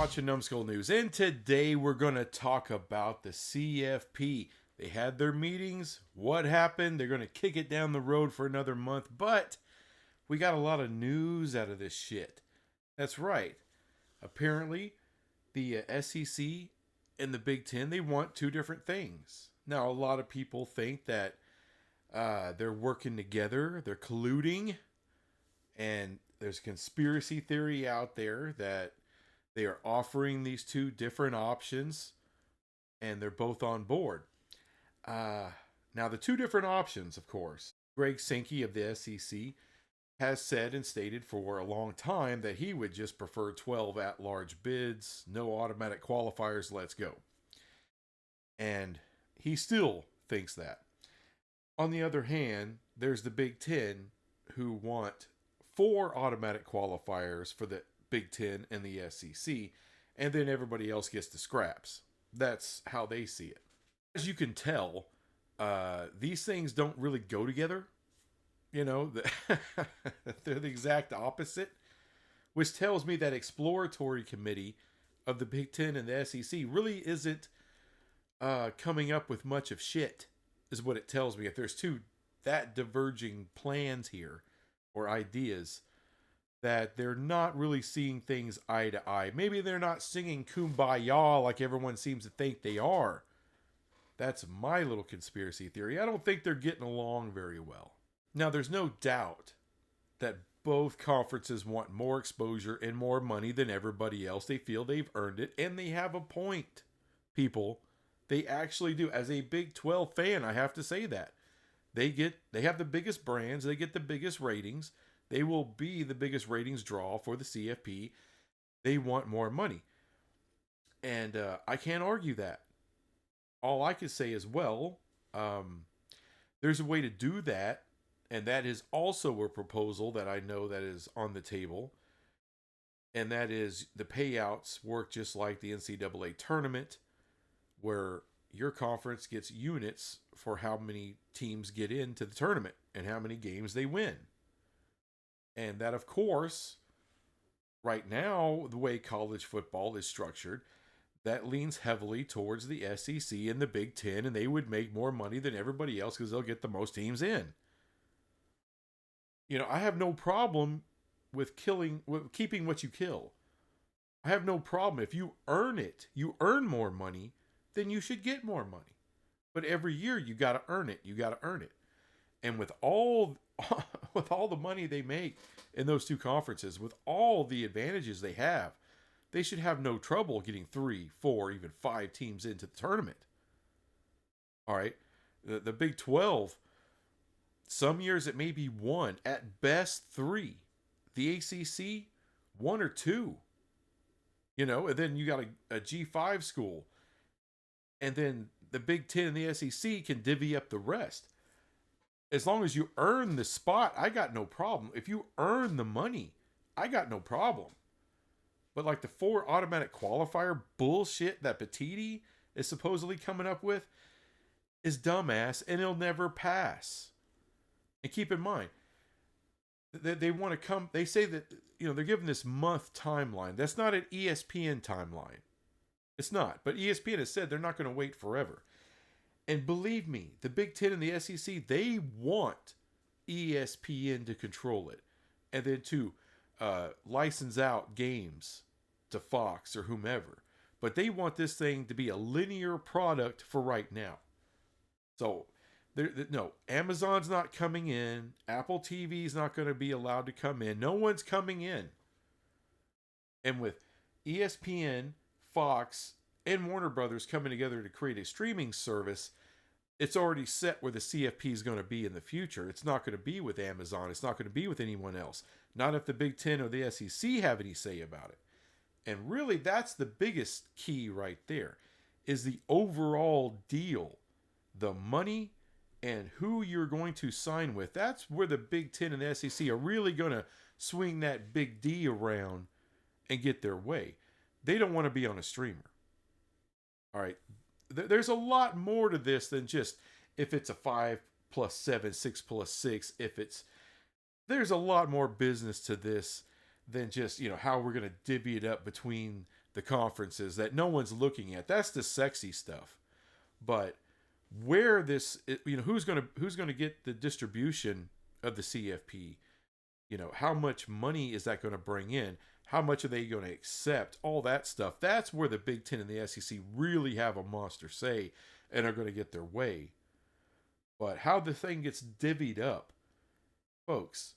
watching Numbskull News, and today we're going to talk about the CFP. They had their meetings. What happened? They're going to kick it down the road for another month, but we got a lot of news out of this shit. That's right. Apparently, the SEC and the Big Ten, they want two different things. Now, a lot of people think that they're working together, they're colluding, and there's a conspiracy theory out there that they are offering these two different options, and they're both on board. Now, the two different options, of course, Greg Sankey of the SEC has said and stated for a long time that he would just prefer 12 at-large bids, no automatic qualifiers, let's go. And he still thinks that. On the other hand, there's the Big Ten who want 4 automatic qualifiers for the Big Ten and the SEC, and then everybody else gets the scraps. That's how they see it. As you can tell, these things don't really go together. You know, they're the exact opposite, which tells me that exploratory committee of the Big Ten and the SEC really isn't coming up with much of shit, is what it tells me. If there's two that diverging plans here or ideas, that they're not really seeing things eye to eye. Maybe they're not singing Kumbaya like everyone seems to think they are. That's my little conspiracy theory. I don't think they're getting along very well. Now, there's no doubt that both conferences want more exposure and more money than everybody else. They feel they've earned it, and they have a point, people. They actually do. As a Big 12 fan, I have to say that. They have the biggest brands. They get the biggest ratings. They will be the biggest ratings draw for the CFP. They want more money. And I can't argue that. All I can say is, well, there's a way to do that. And that is also a proposal that I know that is on the table. And that is the payouts work just like the NCAA tournament, where your conference gets units for how many teams get into the tournament and how many games they win. And that, of course, right now, the way college football is structured, that leans heavily towards the SEC and the Big Ten, and they would make more money than everybody else because they'll get the most teams in. You know, I have no problem with keeping what you kill. I have no problem. If you earn it, you earn more money, then you should get more money. But every year you got to earn it. You got to earn it. And with all the money they make in those two conferences, with all the advantages they have, they should have no trouble getting 3, 4, even 5 teams into the tournament. All right. The Big 12, some years it may be 1, at best 3. The ACC, 1 or 2. You know, and then you got a G5 school. And then the Big Ten and the SEC can divvy up the rest. As long as you earn the spot, I got no problem. If you earn the money, I got no problem. But like the 4 automatic qualifier bullshit that Petiti is supposedly coming up with is dumbass, and it'll never pass. And keep in mind, they want to come, they say that, you know, they're giving this month timeline. That's not an ESPN timeline. It's not. But ESPN has said they're not going to wait forever. And believe me, the Big Ten and the SEC, they want ESPN to control it. And then to license out games to Fox or whomever. But they want this thing to be a linear product for right now. So, no, Amazon's not coming in. Apple TV's not going to be allowed to come in. No one's coming in. And with ESPN, Fox, and Warner Brothers coming together to create a streaming service, it's already set where the CFP is going to be in the future. It's not going to be with Amazon. It's not going to be with anyone else. Not if the Big Ten or the SEC have any say about it. And really, that's the biggest key right there, is the overall deal. The money and who you're going to sign with. That's where the Big Ten and the SEC are really going to swing that big D around and get their way. They don't want to be on a streamer. All right. There's a lot more to this than just if it's a 5 plus 7, 6 plus 6. There's a lot more business to this than just, you know, how we're going to divvy it up between the conferences that no one's looking at. That's the sexy stuff. But where this, who's gonna get the distribution of the CFP? How much money is that going to bring in? How much are they going to accept? All that stuff. That's where the Big Ten and the SEC really have a monster say and are going to get their way. But how the thing gets divvied up, folks,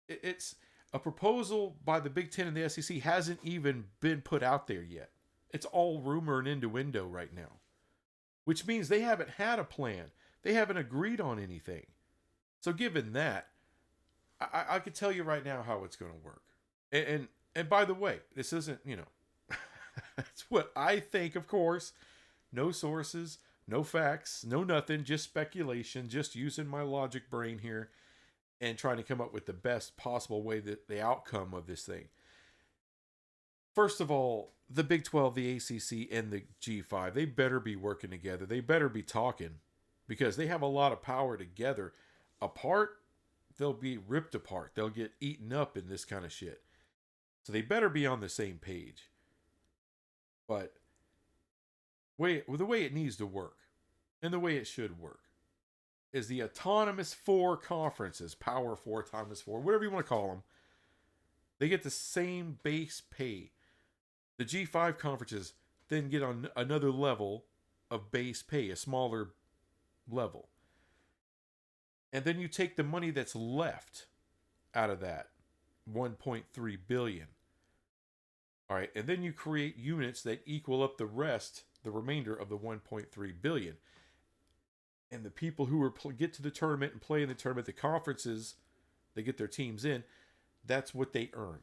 it's a proposal by the Big Ten and the SEC hasn't even been put out there yet. It's all rumor and innuendo right now, which means they haven't had a plan. They haven't agreed on anything. So given that, I can tell you right now how it's going to work. And by the way, this isn't, that's what I think, of course. No sources, no facts, no nothing, just speculation, just using my logic brain here and trying to come up with the best possible way that the outcome of this thing. First of all, the Big 12, the ACC, and the G5, they better be working together. They better be talking because they have a lot of power together. Apart, they'll be ripped apart. They'll get eaten up in this kind of shit. So they better be on the same page. But the way it needs to work, and the way it should work, is the autonomous 4 conferences, Power 4, Autonomous 4, whatever you want to call them, they get the same base pay. The G5 conferences then get on another level of base pay, a smaller level. And then you take the money that's left out of that, 1.3 billion. All right, and then you create units that equal up the remainder of the 1.3 billion. And the people who get to the tournament and play in the tournament, the conferences, they get their teams in, that's what they earn.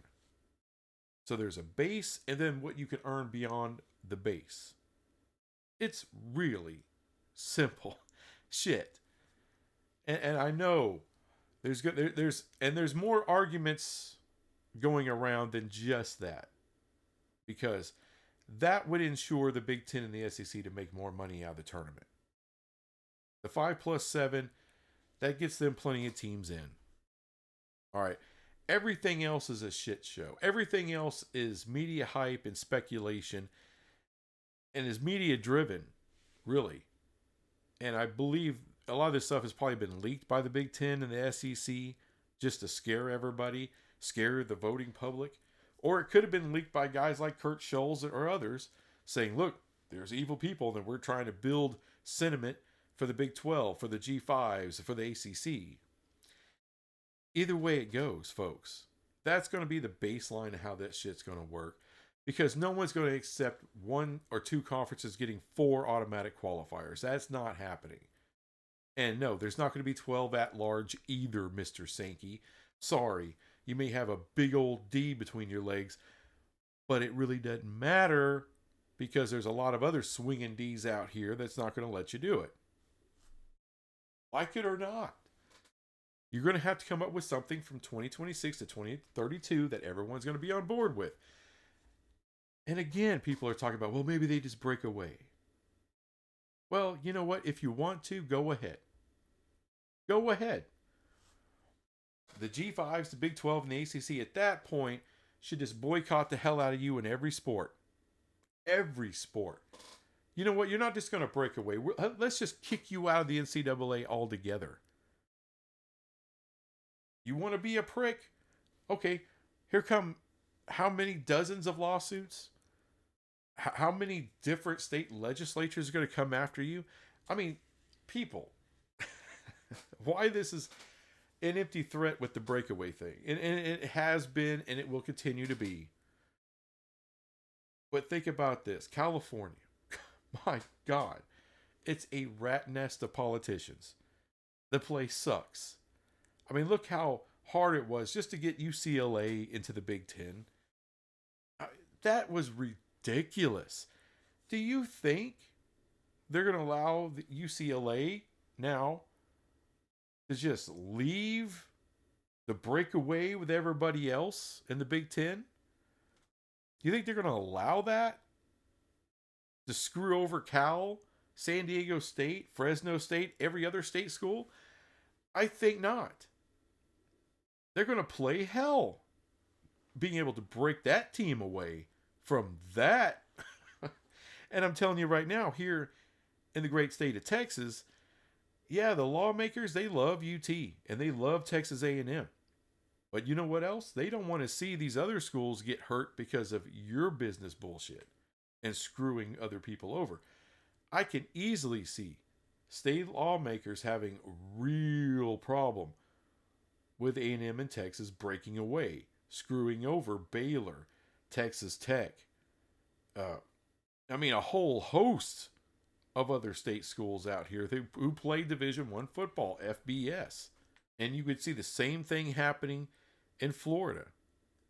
So there's a base and then what you can earn beyond the base. It's really simple shit. And I know there's more arguments going around than just that. Because that would ensure the Big Ten and the SEC to make more money out of the tournament. The 5+7, that gets them plenty of teams in. All right. Everything else is a shit show. Everything else is media hype and speculation and is media driven, really. And I believe a lot of this stuff has probably been leaked by the Big Ten and the SEC just to scare everybody, scare the voting public. Or it could have been leaked by guys like Kurt Scholes or others saying, look, there's evil people that we're trying to build sentiment for the Big 12, for the G5s, for the ACC. Either way it goes, folks, that's going to be the baseline of how that shit's going to work. Because no one's going to accept 1 or 2 conferences getting 4 automatic qualifiers. That's not happening. And no, there's not going to be 12 at large either, Mr. Sankey. Sorry. You may have a big old D between your legs, but it really doesn't matter because there's a lot of other swinging Ds out here that's not going to let you do it. Like it or not. You're going to have to come up with something from 2026 to 2032 that everyone's going to be on board with. And again, people are talking about, well, maybe they just break away. Well, you know what? If you want to, go ahead. Go ahead. The G5s, the Big 12, and the ACC at that point should just boycott the hell out of you in every sport. Every sport. You know what? You're not just going to break away. Let's just kick you out of the NCAA altogether. You want to be a prick? Okay, here come how many dozens of lawsuits? How many different state legislatures are going to come after you? I mean, people. Why this is an empty threat with the breakaway thing. And it has been, and it will continue to be. But think about this. California. My God. It's a rat nest of politicians. The place sucks. I mean, look how hard it was just to get UCLA into the Big Ten. That was ridiculous. Do you think they're going to allow the UCLA now to just leave the breakaway with everybody else in the Big Ten? Do you think they're going to allow that? To screw over Cal, San Diego State, Fresno State, every other state school? I think not. They're going to play hell being able to break that team away from that. And I'm telling you right now, here in the great state of Texas, yeah, the lawmakers, they love UT and they love Texas A&M. But you know what else? They don't want to see these other schools get hurt because of your business bullshit and screwing other people over. I can easily see state lawmakers having a real problem with A&M and Texas breaking away, screwing over Baylor, Texas Tech. A whole host of other state schools out here who play Division I football, FBS. And you could see the same thing happening in Florida.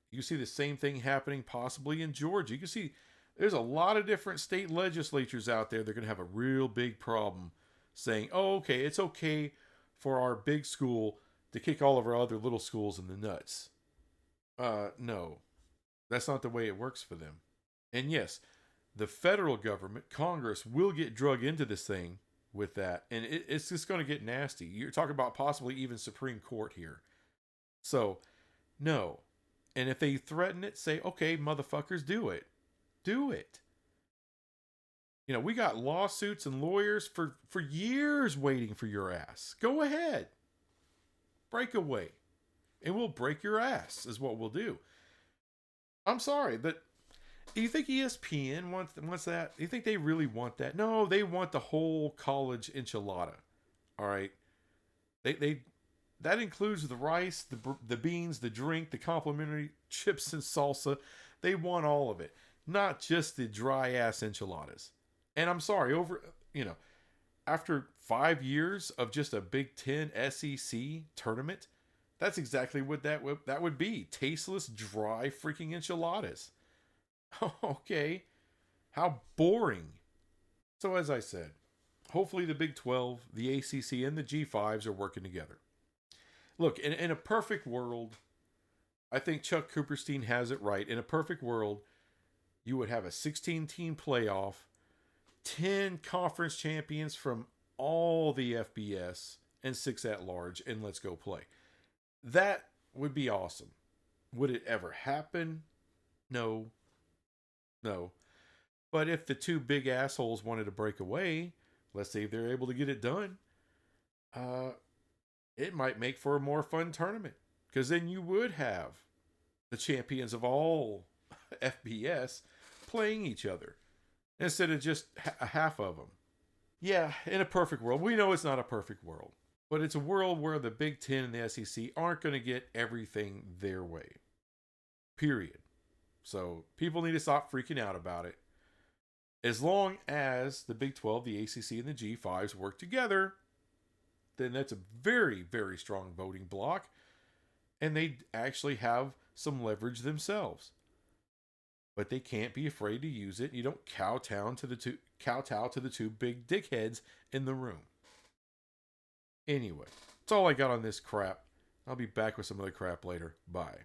You see the same thing happening possibly in Georgia. You can see there's a lot of different state legislatures out there that are going to have a real big problem saying, oh, okay, it's okay for our big school to kick all of our other little schools in the nuts. No, that's not the way it works for them. And yes, the federal government, Congress, will get drug into this thing with that. And it's just going to get nasty. You're talking about possibly even Supreme Court here. So, no. And if they threaten it, say, okay, motherfuckers, do it. Do it. You know, we got lawsuits and lawyers for years waiting for your ass. Go ahead. Break away. And we'll break your ass is what we'll do. I'm sorry, but do you think ESPN wants that? Do you think they really want that? No, they want the whole college enchilada. All right. They that includes the rice, the beans, the drink, the complimentary chips and salsa. They want all of it, not just the dry ass enchiladas. And I'm sorry, after 5 years of just a Big Ten SEC tournament, that's exactly what that would be. Tasteless, dry freaking enchiladas. Okay. How boring. So as I said, hopefully the Big 12, the ACC, and the G5s are working together. Look, in a perfect world, I think Chuck Cooperstein has it right. In a perfect world, you would have a 16-team playoff, 10 conference champions from all the FBS, and 6 at large, and let's go play. That would be awesome. Would it ever happen? No. But if the two big assholes wanted to break away, let's say if they're able to get it done, it might make for a more fun tournament. Because then you would have the champions of all FBS playing each other instead of just a half of them. Yeah, in a perfect world. We know it's not a perfect world. But it's a world where the Big Ten and the SEC aren't going to get everything their way. Period. So people need to stop freaking out about it. As long as the Big 12, the ACC, and the G5s work together, then that's a very, very strong voting bloc. And they actually have some leverage themselves. But they can't be afraid to use it. You don't kowtow to the two big dickheads in the room. Anyway, that's all I got on this crap. I'll be back with some other crap later. Bye.